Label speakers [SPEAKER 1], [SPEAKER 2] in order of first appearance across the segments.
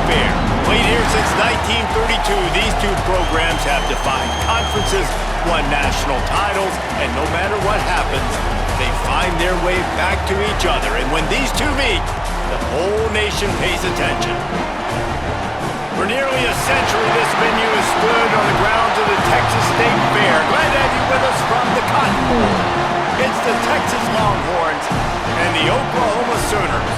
[SPEAKER 1] Fair. Played here since 1932, these two programs have defined conferences, won national titles, and no matter what happens, they find their way back to each other. And when these two meet, the whole nation pays attention. For nearly a century, this venue has stood on the grounds of the Texas State Fair. Glad to have you with us from the Cotton Bowl. It's the Texas Longhorns and the Oklahoma Sooners.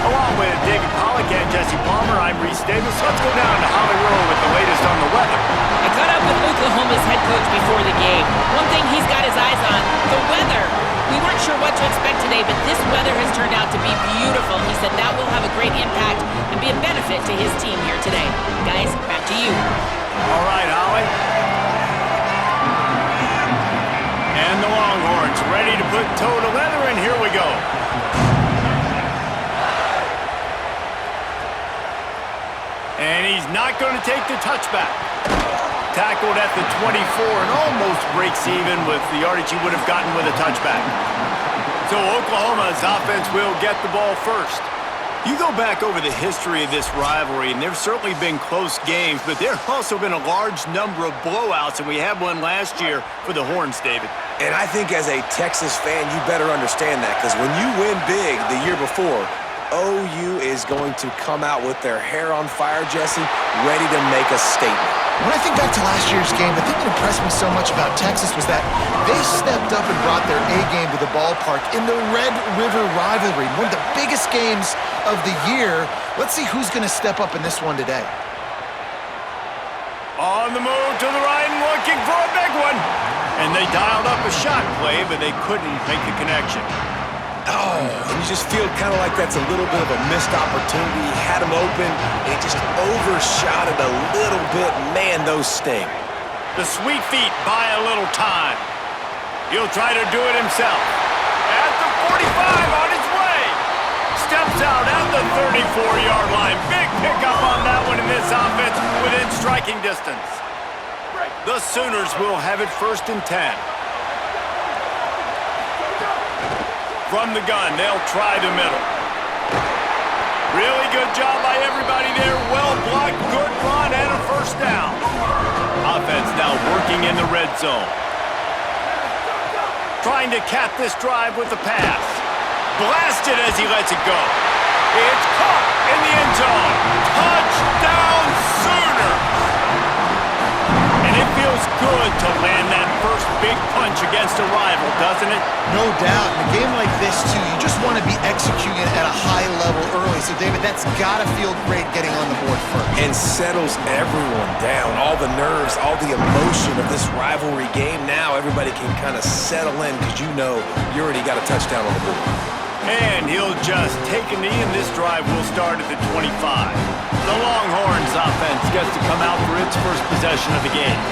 [SPEAKER 1] Along with David Pollack and Jesse Palmer, I'm Reese Davis. Let's go down to Hollywood with the latest on the weather.
[SPEAKER 2] I caught up with Oklahoma's head coach before the game. One thing he's got his eyes on, the weather. We weren't sure what to expect today, but this weather has turned out to be beautiful. He said that will have a great impact and be a benefit to his team here today. Guys, back to you.
[SPEAKER 1] All right, Holly. And the Longhorns ready to put toe to leather, and here we go. And he's not going to take the touchback. Tackled at the 24 and almost breaks even with the yardage he would have gotten with a touchback. So Oklahoma's offense will get the ball first. You go back over the history of this rivalry, and there's certainly been close games, but there have also been a large number of blowouts, and we had one last year for the Horns, David.
[SPEAKER 3] And I think as a Texas fan, you better understand that, because when you win big the year before, OU is going to come out with their hair on fire, Jesse, ready to make a statement.
[SPEAKER 4] When I think back to last year's game, the thing that impressed me so much about Texas was that they stepped up and brought their A-game to the ballpark in the Red River rivalry, one of the biggest games of the year. Let's see who's going to step up in this one today.
[SPEAKER 1] On the move to the right and looking for a big one. And they dialed up a shot play, but they couldn't make the connection.
[SPEAKER 3] Oh, and you just feel kind of like that's a little bit of a missed opportunity. He had him open, and he just overshot it a little bit. Man, those sting.
[SPEAKER 1] The sweet feet buy a little time. He'll try to do it himself. At the 45, on his way. Steps out at the 34-yard line. Big pickup on that one in this offense within striking distance. The Sooners will have it 1st and 10. From the gun, they'll try the middle. Really good job by everybody there. Well blocked, good run, and a 1st down. Offense now working in the red zone. Trying to cap this drive with the pass. Blasted as he lets it go. It's caught in the end zone. Touchdown, Sooners! And it feels good to land that first big punch against a rival, doesn't it?
[SPEAKER 4] No doubt. In a game like this, too, you just want to be executing it at a high level early. So, David, that's got to feel great getting on the board first.
[SPEAKER 3] And settles everyone down. All the nerves, all the emotion of this rivalry game. Now everybody can kind of settle in because you know you already got a touchdown on the board.
[SPEAKER 1] And he'll just take a knee, and this drive will start at the 25. The Longhorns offense gets to come out for its first possession of the game.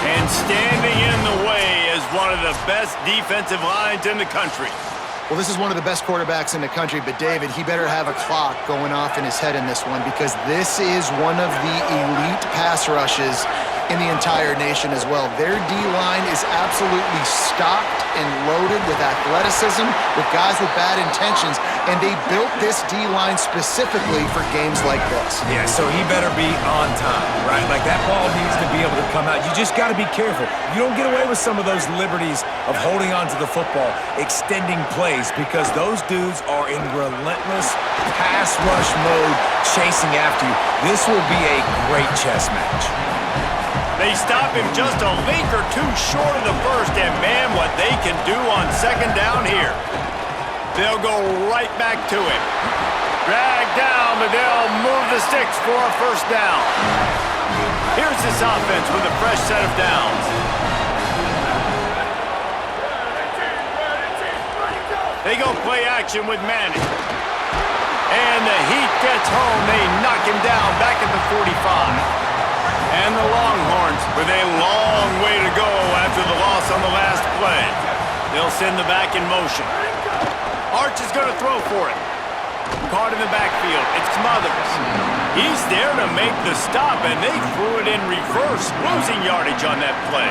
[SPEAKER 1] And standing in the way is one of the best defensive lines in the country.
[SPEAKER 4] Well, this is one of the best quarterbacks in the country, but David, he better have a clock going off in his head in this one because this is one of the elite pass rushes in the entire nation as well. Their D-line is absolutely stocked and loaded with athleticism, with guys with bad intentions, and they built this D-line specifically for games like this.
[SPEAKER 3] Yeah, so he better be on time, right? Like that ball needs to be able to come out. You just got to be careful. You don't get away with some of those liberties of holding on to the football, extending plays, because those dudes are in relentless pass rush mode chasing after you. This will be a great chess match.
[SPEAKER 1] They stop him just a link or two short of the first, and man, what they can do on 2nd down here. They'll go right back to him. Drag down, but they'll move the sticks for a 1st down. Here's this offense with a fresh set of downs. They go play action with Manning. And the heat gets home. They knock him down back at the 45. And the Longhorns with a long way to go after the loss on the last play. They'll send the back in motion. Arch is going to throw for it. Caught in the backfield. It's Smothers. He's there to make the stop, and they threw it in reverse, losing yardage on that play.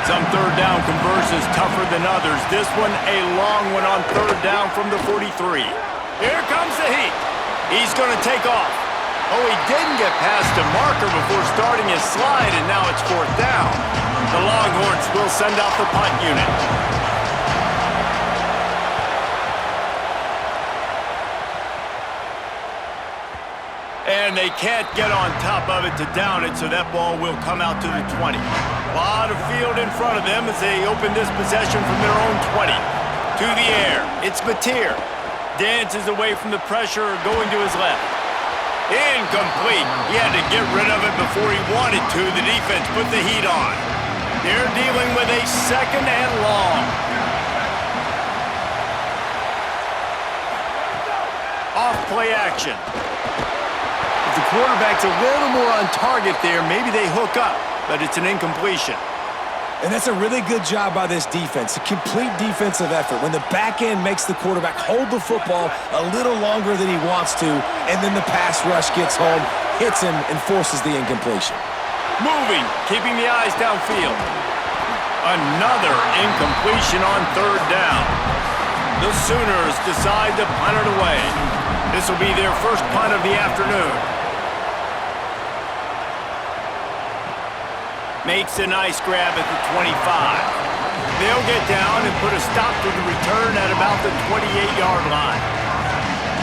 [SPEAKER 1] Some 3rd down conversions tougher than others. This one a long one on 3rd down from the 43. Here comes the heat. He's going to take off. Oh, he didn't get past the marker before starting his slide, and now it's 4th down. The Longhorns will send out the punt unit. And they can't get on top of it to down it, so that ball will come out to the 20. A lot of field in front of them as they open this possession from their own 20. To the air, it's Mateer. Dances away from the pressure, going to his left. Incomplete. He had to get rid of it before he wanted to. The defense put the heat on. They're dealing with a 2nd and long. Off play action. If the quarterback's a little more on target there, maybe they hook up, but it's an incompletion.
[SPEAKER 3] And that's a really good job by this defense, a complete defensive effort. When the back end makes the quarterback hold the football a little longer than he wants to, and then the pass rush gets home, hits him, and forces the incompletion.
[SPEAKER 1] Moving, keeping the eyes downfield. Another incompletion on 3rd down. The Sooners decide to punt it away. This will be their first punt of the afternoon. Makes a nice grab at the 25. They'll get down and put a stop to the return at about the 28-yard line.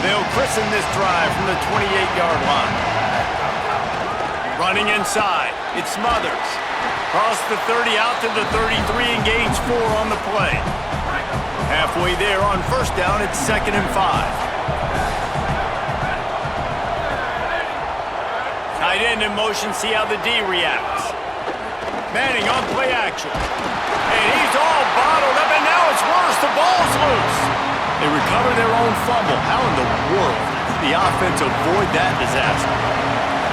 [SPEAKER 1] They'll christen this drive from the 28-yard line. Running inside, it's Smothers. Cross the 30 out to the 33 and gains 4 on the play. Halfway there on 1st down, it's 2nd and 5. Tight end in motion, see how the D reacts. Manning on play action. And he's all bottled up, and now it's worse. The ball's loose. They recover their own fumble. How in the world did the offense avoid that disaster?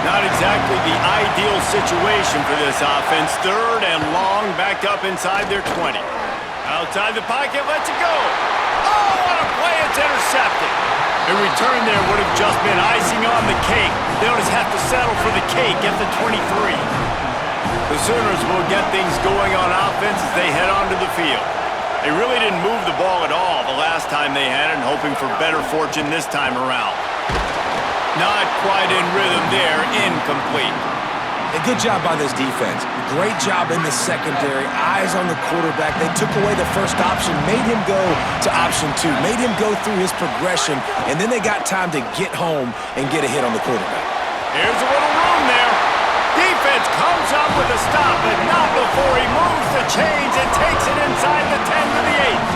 [SPEAKER 1] Not exactly the ideal situation for this offense. 3rd and long, backed up inside their 20. Outside the pocket, lets it go. Oh, what a play. It's intercepted. A return there would have just been icing on the cake. They'll just have to settle for the cake at the 23. The Sooners will get things going on offense as they head onto the field. They really didn't move the ball at all the last time they had it, and hoping for better fortune this time around. Not quite in rhythm there, incomplete.
[SPEAKER 3] A good job by this defense. Great job in the secondary. Eyes on the quarterback. They took away the first option, made him go to option 2, made him go through his progression, and then they got time to get home and get a hit on the quarterback.
[SPEAKER 1] Here's a little room there. Defense comes up with a stop, but not before he moves the chains and takes it inside the 10 to the 8.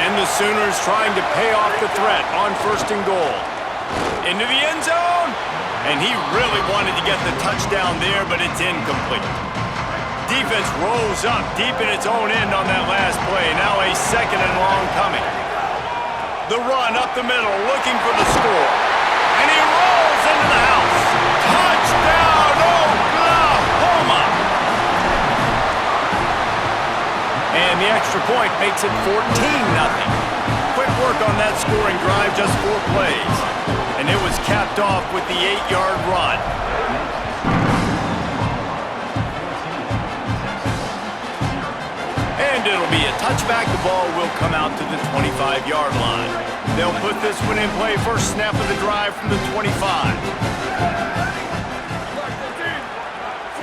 [SPEAKER 1] And the Sooners trying to pay off the threat on 1st and goal. Into the end zone. And he really wanted to get the touchdown there, but it's incomplete. Defense rolls up deep in its own end on that last play. Now a 2nd and long coming. The run up the middle, looking for the score. And he rolls into the house. Touchdown, Oklahoma! And the extra point makes it 14-0. Quick work on that scoring drive, just 4 plays. And it was capped off with the 8-yard run. And it'll be a touchback. The ball will come out to the 25-yard line. They'll put this one in play. First snap of the drive from the 25.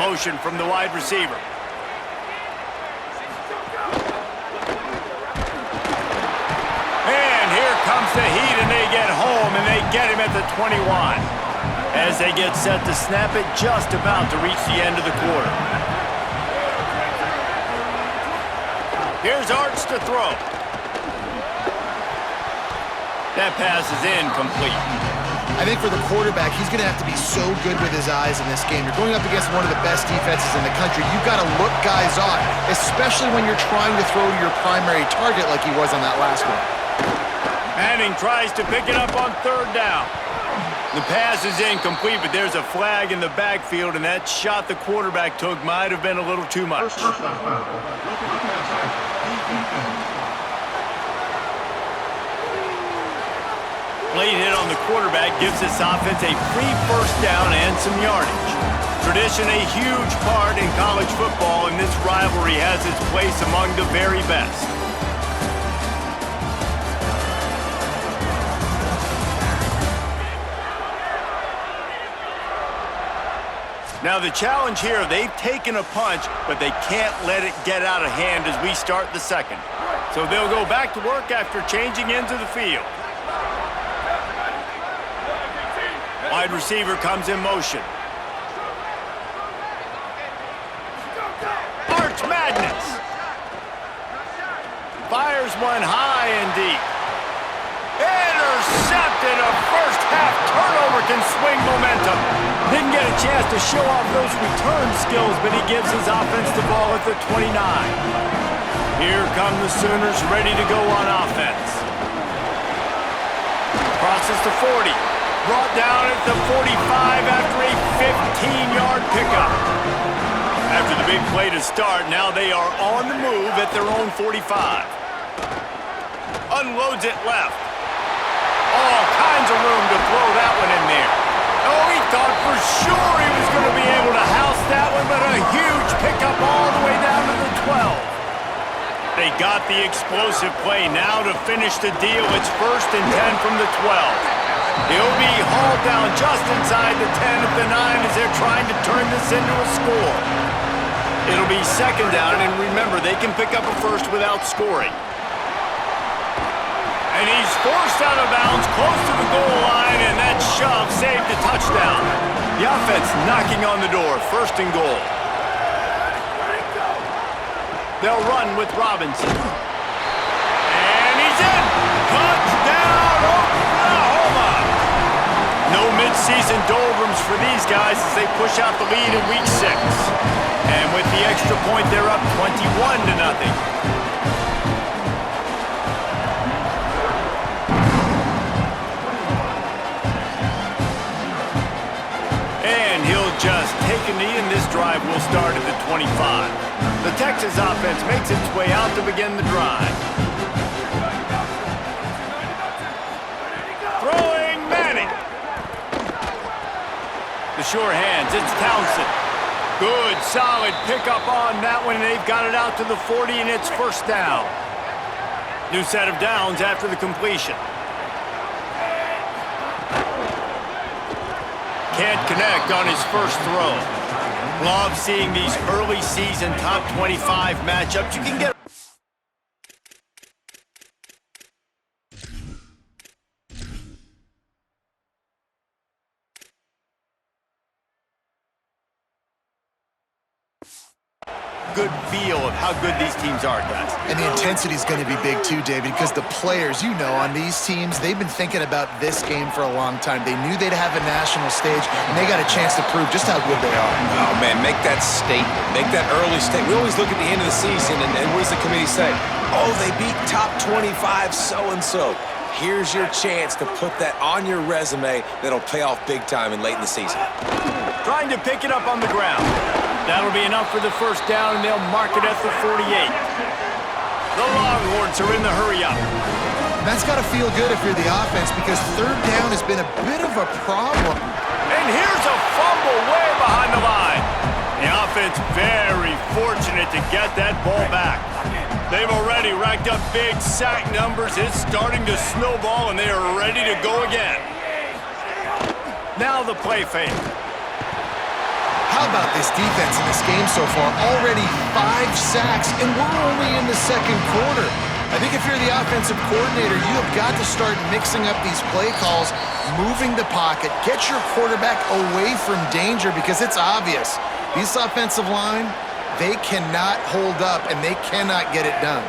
[SPEAKER 1] Motion from the wide receiver. And here comes the heat, and they get home, and they get him at the 21. As they get set to snap it, just about to reach the end of the quarter. Here's Arts to throw. That pass is incomplete.
[SPEAKER 4] I think for the quarterback, he's going to have to be so good with his eyes in this game. You're going up against one of the best defenses in the country. You've got to look guys off, especially when you're trying to throw to your primary target like he was on that last one.
[SPEAKER 1] Manning tries to pick it up on 3rd down. The pass is incomplete, but there's a flag in the backfield, and that shot the quarterback took might have been a little too much. Late hit on the quarterback gives this offense a free 1st down and some yardage. Tradition a huge part in college football, and this rivalry has its place among the very best. Now the challenge here, they've taken a punch, but they can't let it get out of hand as we start the second. So they'll go back to work after changing into the field. Wide receiver comes in motion. Arch Madness. Fires one high and deep. Intercepted. A first half turnover can swing momentum. Didn't get a chance to show off those return skills, but he gives his offense the ball at the 29. Here come the Sooners ready to go on offense. Crosses to 40. Brought down at the 45 after a 15-yard pickup. After the big play to start, now they are on the move at their own 45. Unloads it left. All kinds of room to throw that one in there. Oh, he thought for sure he was going to be able to house that one, but a huge pickup all the way down to the 12. They got the explosive play now to finish the deal. It's 1st and 10 from the 12. He'll be hauled down just inside the 10 of the 9 as they're trying to turn this into a score. It'll be 2nd down, and remember, they can pick up a first without scoring. And he's forced out of bounds close to the goal line, and that shove saved a touchdown. The offense knocking on the door, 1st and goal. They'll run with Robinson. And he's in! Touchdown, Oklahoma! No mid-season doldrums for these guys as they push out the lead in Week 6. And with the extra point, they're up 21-0. Just take a knee, and this drive will start at the 25. The Texas offense makes its way out to begin the drive. Throwing Manning. The sure hands, it's Townsend. Good, solid pickup on that one, and they've got it out to the 40, and it's 1st down. New set of downs after the completion. Can't connect on his first throw. Love seeing these early season top 25 matchups. You can get good feel of how good these teams are, guys.
[SPEAKER 4] And the intensity is going to be big too, David, because the players, on these teams, they've been thinking about this game for a long time. They knew they'd have a national stage, and they got a chance to prove just how good they are.
[SPEAKER 3] Oh, man, make that statement. Make that early statement. We always look at the end of the season, and what does the committee say? Oh, they beat top 25 so-and-so. Here's your chance to put that on your resume that'll pay off big time and late in the season.
[SPEAKER 1] Trying to pick it up on the ground. That'll be enough for the 1st down, and they'll mark it at the 48. The Longhorns are in the hurry-up.
[SPEAKER 4] That's got to feel good if you're the offense, because 3rd down has been a bit of a problem.
[SPEAKER 1] And here's a fumble way behind the line. The offense very fortunate to get that ball back. They've already racked up big sack numbers. It's starting to snowball, and they are ready to go again. Now the play fake.
[SPEAKER 4] How about this defense in this game so far? Already 5 sacks, and we're only in the 2nd quarter. I think if you're the offensive coordinator, you have got to start mixing up these play calls, moving the pocket, get your quarterback away from danger, because it's obvious. This offensive line, they cannot hold up, and they cannot get it done.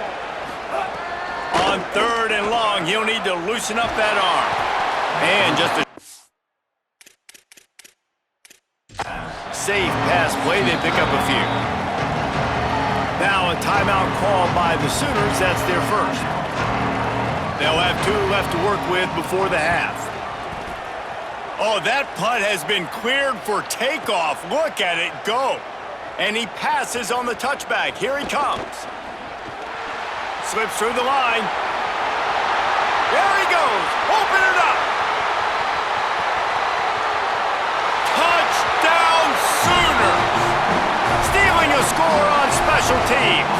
[SPEAKER 1] On 3rd and long, he'll need to loosen up that arm. And just a safe pass play, they pick up a few. Now a timeout call by the Sooners, that's their 1st. They'll have 2 left to work with before the half. Oh, that punt has been cleared for takeoff. Look at it go. And he passes on the touchback. Here he comes. Slips through the line. There he goes. Open it up. Touchdown Sooners. Stealing a score on special teams.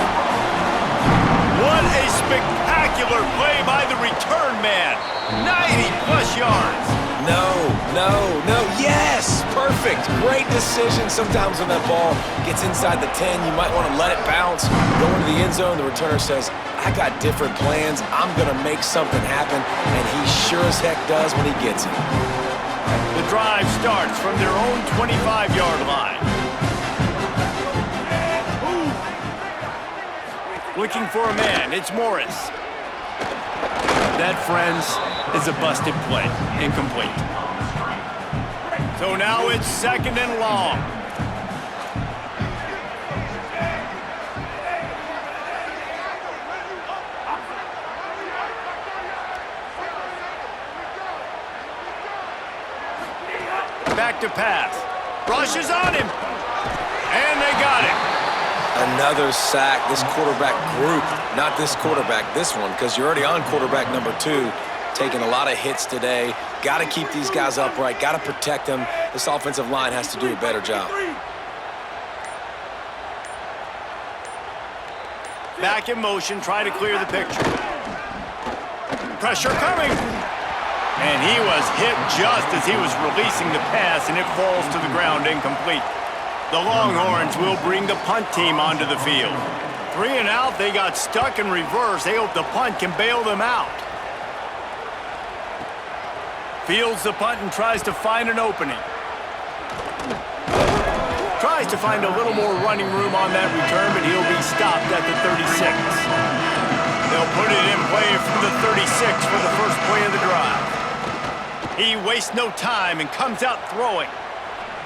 [SPEAKER 1] What a spectacular play by the return man. 90-plus yards.
[SPEAKER 3] No, yes, perfect. perfect. Great decision. Sometimes when that ball gets inside the 10, you might want to let it bounce, go into the end zone. The returner says, I got different plans. I'm going to make something happen, and he sure as heck does when he gets it.
[SPEAKER 1] The drive starts from their own 25-yard line. Looking for a man, it's Morris. That, friends, is a busted play. Incomplete. So now it's 2nd and long. Back to pass. Rushes on him. And they got him.
[SPEAKER 3] Another sack. This quarterback group, not this quarterback, this one, because you're already on quarterback number 2, taking a lot of hits today. Got to keep these guys upright. Got to protect them. This offensive line has to do a better job.
[SPEAKER 1] Back in motion, try to clear the picture. Pressure coming. And he was hit just as he was releasing the pass, and it falls to the ground incomplete. The Longhorns will bring the punt team onto the field. 3 and out, they got stuck in reverse. They hope the punt can bail them out. Fields the punt and tries to find an opening. Tries to find a little more running room on that return, but he'll be stopped at the 36. They'll put it in play from the 36 for the first play of the drive. He wastes no time and comes out throwing.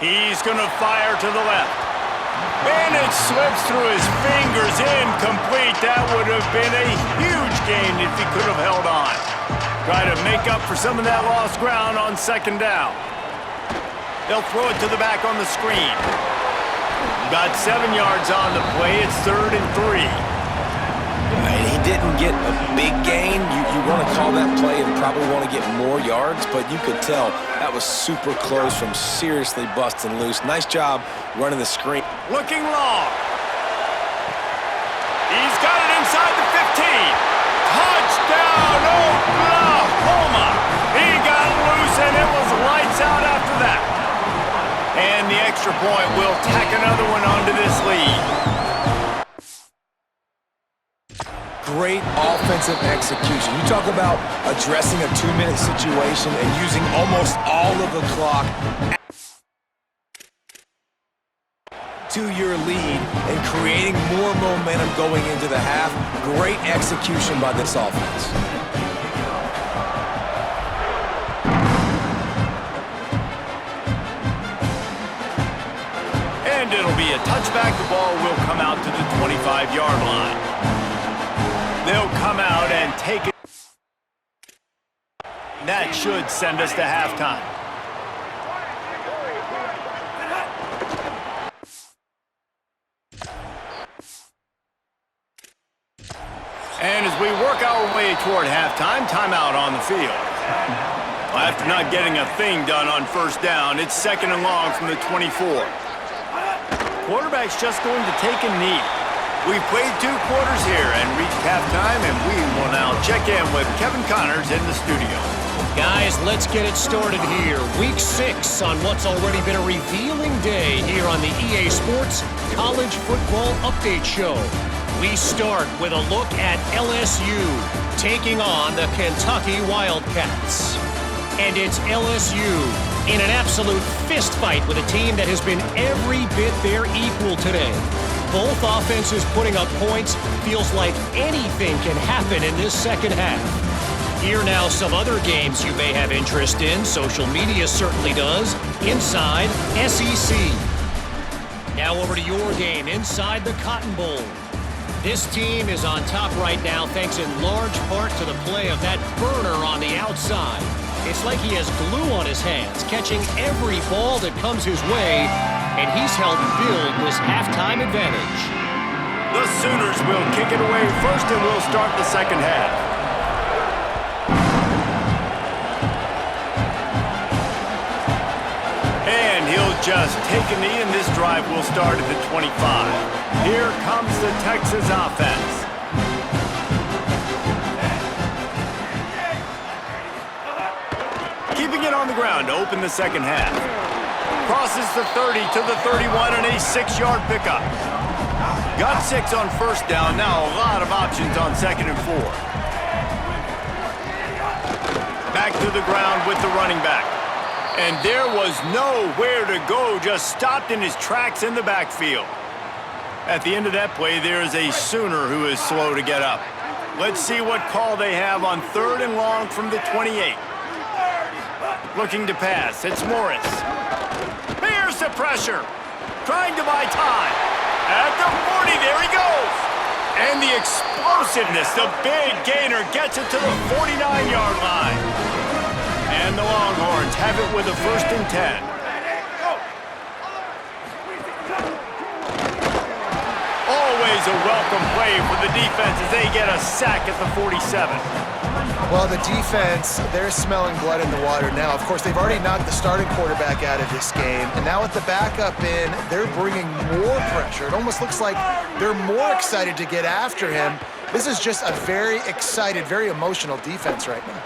[SPEAKER 1] He's going to fire to the left. And it slips through his fingers, incomplete. That would have been a huge gain if he could have held on. Try to make up for some of that lost ground on 2nd down. They'll throw it to the back on the screen. Got 7 yards on the play. It's 3rd and 3.
[SPEAKER 3] He didn't get a big gain. You want to call that play and probably want to get more yards, but you could tell that was super close from seriously busting loose. Nice job running the screen.
[SPEAKER 1] Looking long. He's got it inside the 15. Touchdown, Oklahoma. He got loose, and it was lights out after that. And the extra point will tack another one onto this lead.
[SPEAKER 3] Great offensive execution. You talk about addressing a 2-minute situation and using almost all of the clock to your lead and creating more momentum going into the half. Great execution by this offense.
[SPEAKER 1] And it'll be a touchback. The ball will come out to the 25-yard line. They'll come out and take it. That should send us to halftime. And as we work our way toward halftime, timeout on the field. After not getting a thing done on 1st down, it's 2nd and long from the 24. Quarterback's just going to take a knee. We've played 2 quarters here and reached halftime, and we will now check in with Kevin Connors in the studio.
[SPEAKER 5] Guys, let's get it started here. Week 6 on what's already been a revealing day here on the EA Sports College Football Update Show. We start with a look at LSU taking on the Kentucky Wildcats. And it's LSU in an absolute fist fight with a team that has been every bit their equal today. Both offenses putting up points. Feels like anything can happen in this second half. Here now some other games you may have interest in. Social media certainly does. Inside SEC. Now over to your game inside the Cotton Bowl. This team is on top right now thanks in large part to the play of that burner on the outside. It's like he has glue on his hands, catching every ball that comes his way, and he's helped build this halftime advantage.
[SPEAKER 1] The Sooners will kick it away first, and we'll start the second half. And he'll just take a knee, and this drive will start at the 25. Here comes the Texas offense. Keeping it on the ground to open the second half. Crosses the 30 to the 31 and a 6-yard pickup. Got 6 on first down. Now a lot of options on 2nd and 4. Back to the ground with the running back. And there was nowhere to go, just stopped in his tracks in the backfield. At the end of that play, there is a Sooner who is slow to get up. Let's see what call they have on 3rd and long from the 28. Looking to pass. It's Morris. Here's the pressure. Trying to buy time. At the 40, there he goes. And the explosiveness, the big gainer gets it to the 49-yard line. And the Longhorns have it with a 1st and 10. Always a welcome play for the defense as they get a sack at the 47.
[SPEAKER 4] Well, the defense, they're smelling blood in the water now. Of course, they've already knocked the starting quarterback out of this game. And now with the backup in, they're bringing more pressure. It almost looks like they're more excited to get after him. This is just a very excited, very emotional defense right now.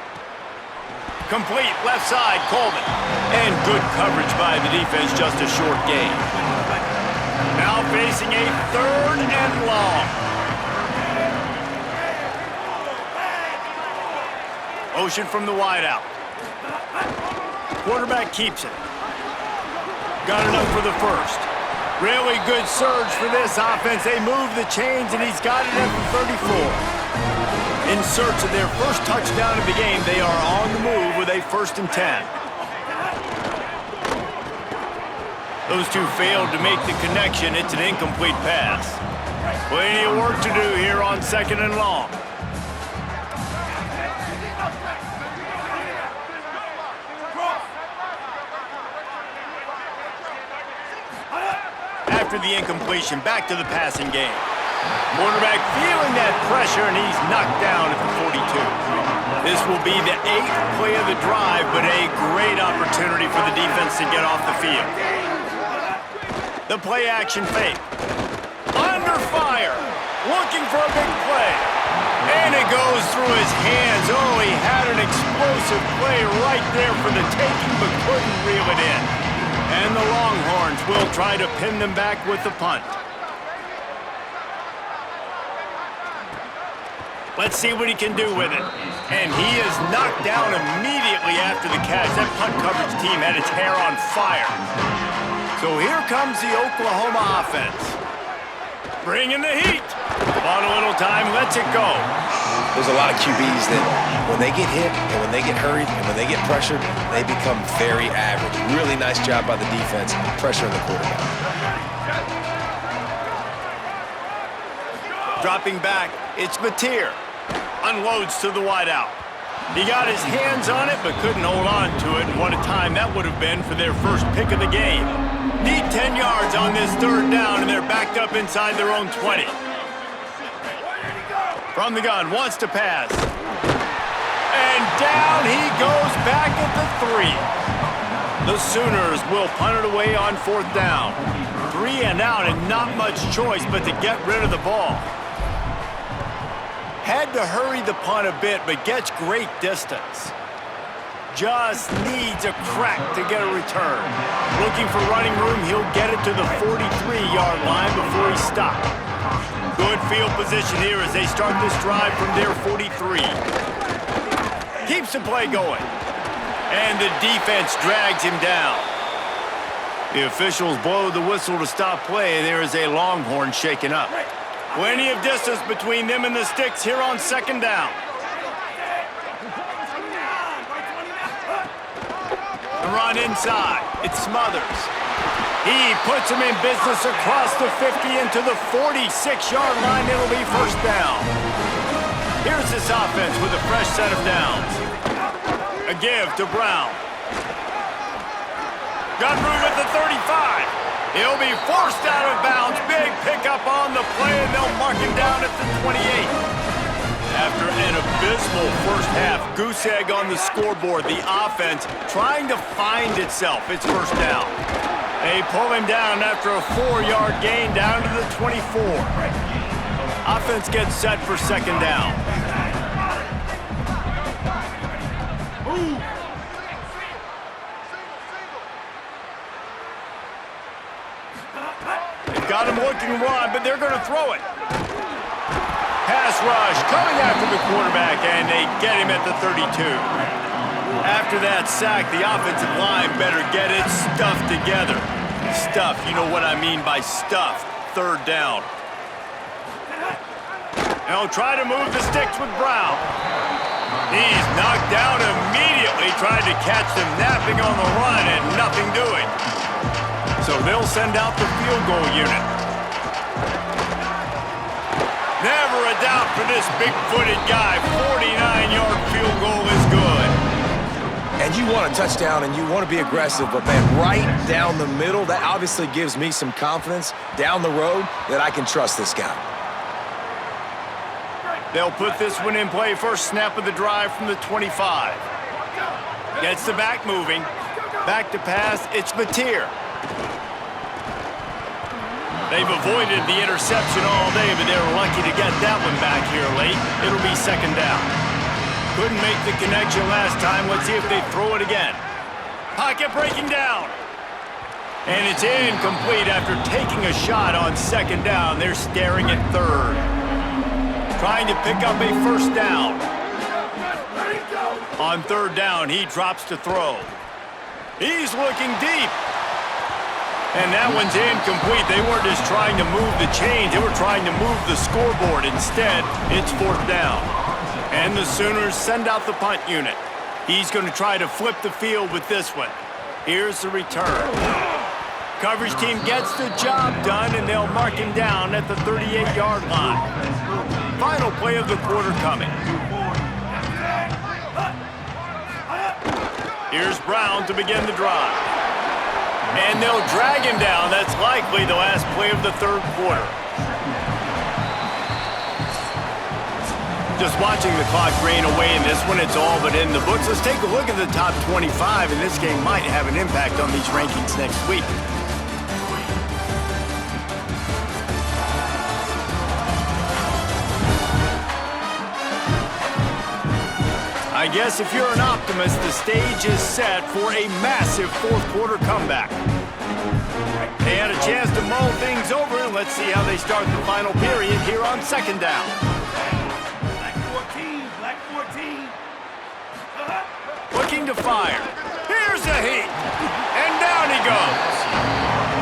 [SPEAKER 1] Complete left side, Coleman. And good coverage by the defense, just a short gain. Now facing a 3rd and long. Motion from the wideout. Quarterback keeps it. Got enough for the 1st. Really good surge for this offense. They move the chains, and he's got it at the 34. In search of their first touchdown of the game, they are on the move with a 1st and 10. Those two failed to make the connection. It's an incomplete pass. Plenty of work to do here on 2nd and long. After the incompletion, back to the passing game. Quarterback feeling that pressure, and he's knocked down at the 42. This will be the 8th play of the drive, but a great opportunity for the defense to get off the field. The play action fake. Under fire. Looking for a big play. And it goes through his hands. Oh, he had an explosive play right there for the taking, but couldn't reel it in. And the Longhorns will try to pin them back with the punt. Let's see what he can do with it. And he is knocked down immediately after the catch. That punt coverage team had its hair on fire. So here comes the Oklahoma offense. Bringing the heat. On a little time, lets it go.
[SPEAKER 3] There's a lot of QBs that when they get hit and when they get hurried and when they get pressured, they become very average. Really nice job by the defense, pressuring the quarterback.
[SPEAKER 1] Dropping back, it's Mateer. Unloads to the wideout. He got his hands on it, but couldn't hold on to it. And what a time that would have been for their first pick of the game. Need 10 yards on this 3rd down, and they're backed up inside their own 20. From the gun, wants to pass. And down he goes back at the 3. The Sooners will punt it away on 4th down. 3 and out, and not much choice but to get rid of the ball. Had to hurry the punt a bit, but gets great distance. Just needs a crack to get a return. Looking for running room, he'll get it to the 43-yard line before he stops. Good field position here as they start this drive from their 43. Keeps the play going. And the defense drags him down. The officials blow the whistle to stop play. There is a Longhorn shaken up. Plenty of distance between them and the sticks here on 2nd down. The run inside. It's Smothers. He puts him in business across the 50 into the 46-yard line. It'll be 1st down. Here's this offense with a fresh set of downs. A give to Brown. Got room at the 35. He'll be forced out of bounds. Big pickup on the play, and they'll mark him down at the 28. After an abysmal first half, goose egg on the scoreboard, the offense trying to find itself. It's 1st down. They pull him down after a 4-yard gain down to the 24. Offense gets set for 2nd down. looking run, but they're going to throw it. Pass rush coming after the quarterback, and they get him at the 32. After that sack, the offensive line better get its stuff together. Stuff, you know what I mean by stuff. Third down. They'll try to move the sticks with Brown. He's knocked down immediately, tried to catch them napping on the run and nothing doing. So they'll send out the field goal unit. Never a doubt for this big-footed guy. 49-yard field goal is good.
[SPEAKER 3] And you want a touchdown and you want to be aggressive, but man, right down the middle, that obviously gives me some confidence down the road that I can trust this guy.
[SPEAKER 1] They'll put this one in play. First snap of the drive from the 25. Gets the back moving. Back to pass. It's Mateer. They've avoided the interception all day, but they were lucky to get that one back here late. It'll be second down. Couldn't make the connection last time. Let's see if they throw it again. Pocket breaking down. And it's incomplete after taking a shot on second down. They're staring at third. Trying to pick up a first down. On third down, he drops to throw. He's looking deep. And that one's incomplete. They weren't just trying to move the chains. They were trying to move the scoreboard. Instead, it's fourth down. And the Sooners send out the punt unit. He's going to try to flip the field with this one. Here's the return. Coverage team gets the job done, and they'll mark him down at the 38-yard line. Final play of the quarter coming. Here's Brown to begin the drive. And they'll drag him down. That's likely the last play of the third quarter. Just watching the clock drain away in this one, it's all but in the books. Let's take a look at the top 25, and this game might have an impact on these rankings next week. I guess if you're an optimist, the stage is set for a massive fourth quarter comeback. They had a chance to mull things over, and let's see how they start the final period here on second down.
[SPEAKER 6] Black 14.
[SPEAKER 1] Looking to fire. Here's a heat. And down he goes.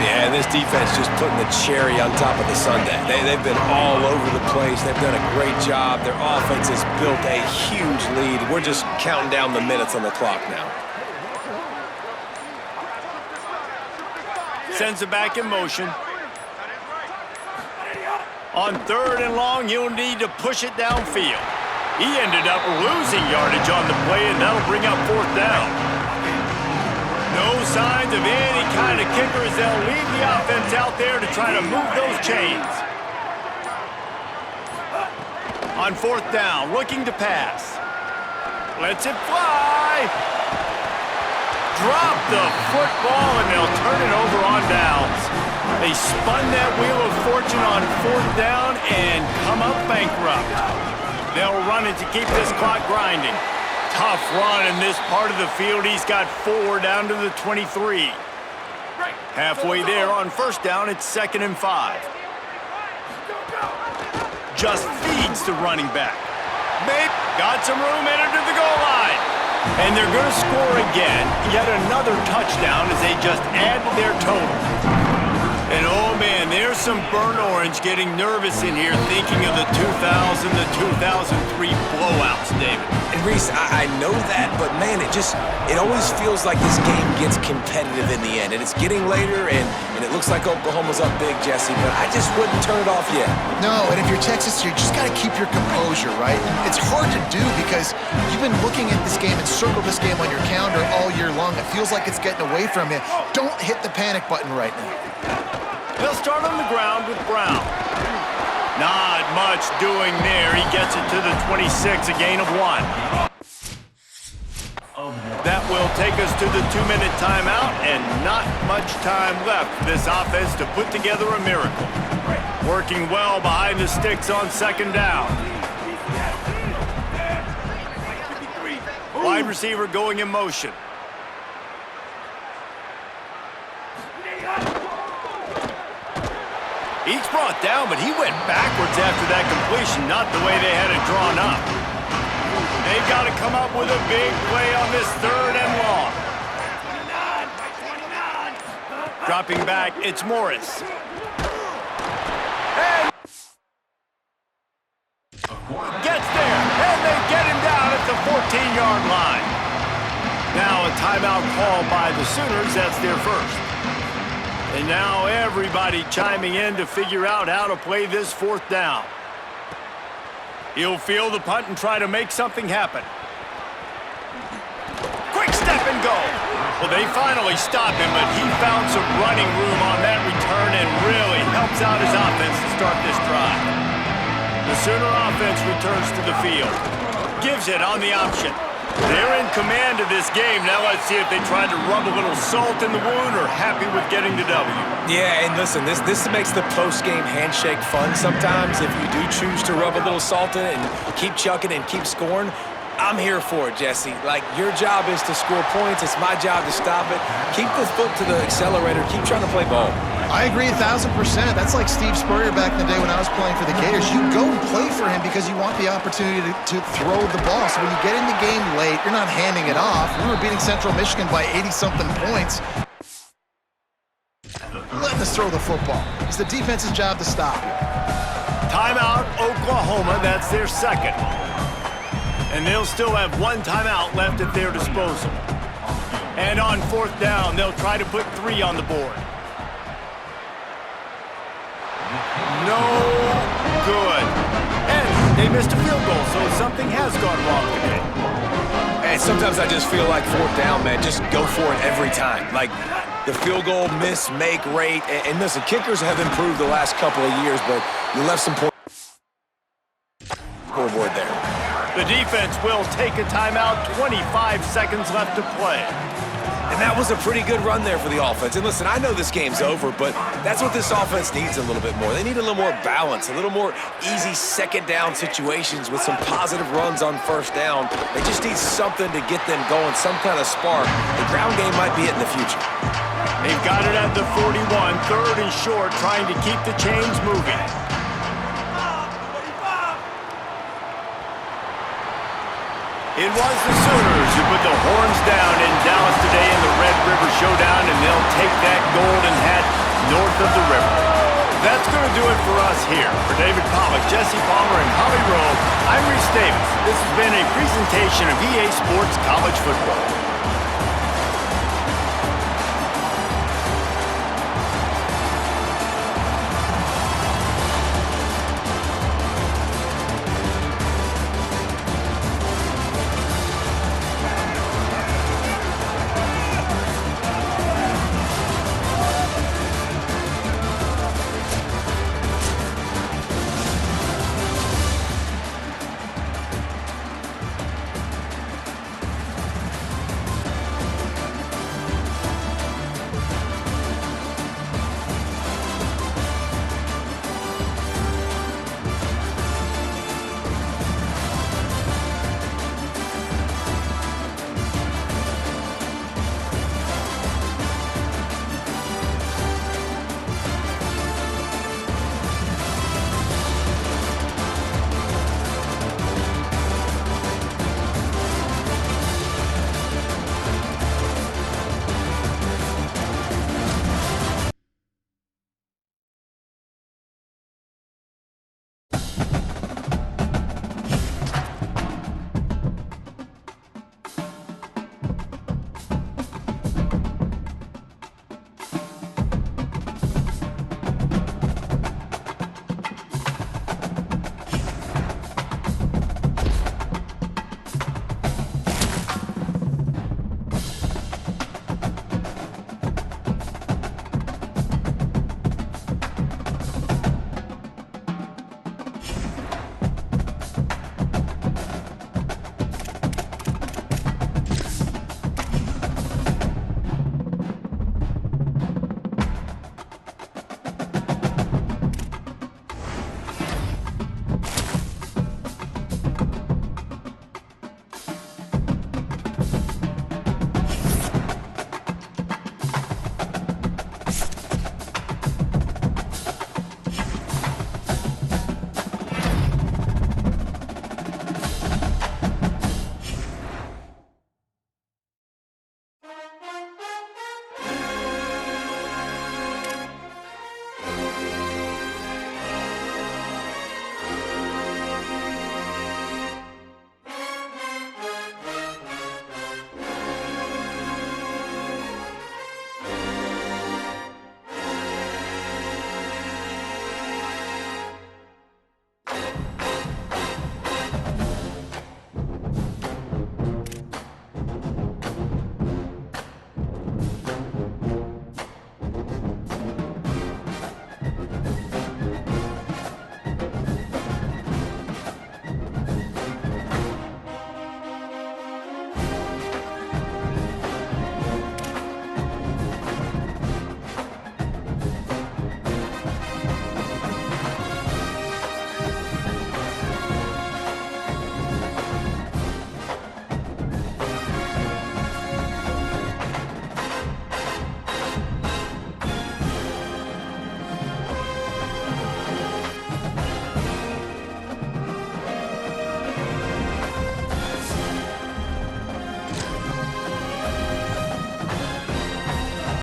[SPEAKER 3] Yeah, and this defense just putting the cherry on top of the sundae. They've been all over the place. They've done a great job. Their offense has built a huge lead. We're just counting down the minutes on the clock now.
[SPEAKER 1] Sends it back in motion. On third and long, he'll need to push it downfield. He ended up losing yardage on the play, and that'll bring up fourth down. No signs of any kind of kicker as they'll leave the offense out there to try to move those chains. On fourth down, looking to pass. Lets it fly. Drop the football, and they'll turn it over on downs. They spun that wheel of fortune on fourth down and come up bankrupt. They'll run it to keep this clock grinding. Tough run in this part of the field. He's got 4 down to the 23. Halfway there on first down, it's 2nd and 5. Just feeds the running back. Babe, got some room, entered to the goal line. And they're going to score again. Yet another touchdown as they just add to their total. And oh man, there's some burnt orange getting nervous in here thinking of the 2000 to 2003 blowouts, David.
[SPEAKER 3] And Reese, I know that, but man, it always feels like this game gets competitive in the end. And it's getting later, and it looks like Oklahoma's up big, Jesse, but I just wouldn't turn it off yet.
[SPEAKER 4] No, and if you're Texas, you just got to keep your composure, right? It's hard to do because you've been looking at this game and circled this game on your calendar all year long. It feels like it's getting away from you. Don't hit the panic button right now.
[SPEAKER 1] They'll start on the ground with Brown. Not much doing there. He gets it to the 26, a gain of 1. That will take us to the 2-minute timeout, and not much time left for this offense to put together a miracle. Working well behind the sticks on second down. Wide receiver going in motion. He's brought down, but he went backwards after that completion, not the way they had it drawn up. They've got to come up with a big play on this 3rd and long. Dropping back, it's Morris. And gets there, and they get him down at the 14-yard line. Now a timeout call by the Sooners. That's their first. And now everybody chiming in to figure out how to play this 4th down. He'll field the punt and try to make something happen. Quick step and go. Well, they finally stop him, but he found some running room on that return and really helps out his offense to start this drive. The Sooner offense returns to the field. Gives it on the option. They're in command of this game. Now let's see if they try to rub a little salt in the wound or happy with getting the W.
[SPEAKER 3] Yeah, and listen, this makes the post-game handshake fun sometimes. If you do choose to rub a little salt in it and keep chucking and keep scoring, I'm here for it, Jesse. Like, your job is to score points. It's my job to stop it. Keep the foot to the accelerator. Keep trying to play ball.
[SPEAKER 4] I agree 1,000%. That's like Steve Spurrier back in the day when I was playing for the Gators. You go and play for him because you want the opportunity to throw the ball. So when you get in the game late, you're not handing it off. We were beating Central Michigan by 80-something points. Letting us throw the football. It's the defense's job to stop.
[SPEAKER 1] Timeout, Oklahoma. That's their second. And they'll still have 1 timeout left at their disposal. And on 4th down, they'll try to put 3 on the board. No good. And they missed a field goal, so something has gone wrong today.
[SPEAKER 3] And sometimes I just feel like 4th down, man, just go for it every time. Like, the field goal miss-make rate. And listen, kickers have improved the last couple of years, but you left some points scoreboard there.
[SPEAKER 1] The defense will take a timeout. 25 seconds left to play.
[SPEAKER 3] And that was a pretty good run there for the offense. And listen, I know this game's over, but that's what this offense needs a little bit more. They need a little more balance, a little more easy 2nd down situations with some positive runs on 1st down. They just need something to get them going, some kind of spark. The ground game might be it in the future.
[SPEAKER 1] They've got it at the 41, 3rd and short, trying to keep the chains moving. It was the Sooners who put the horns down in Dallas today in the Red River Showdown, and they'll take that golden hat north of the river. That's going to do it for us here. For David Pollack, Jesse Palmer, and Holly Rowe, I'm Reese Davis. This has been a presentation of EA Sports College Football.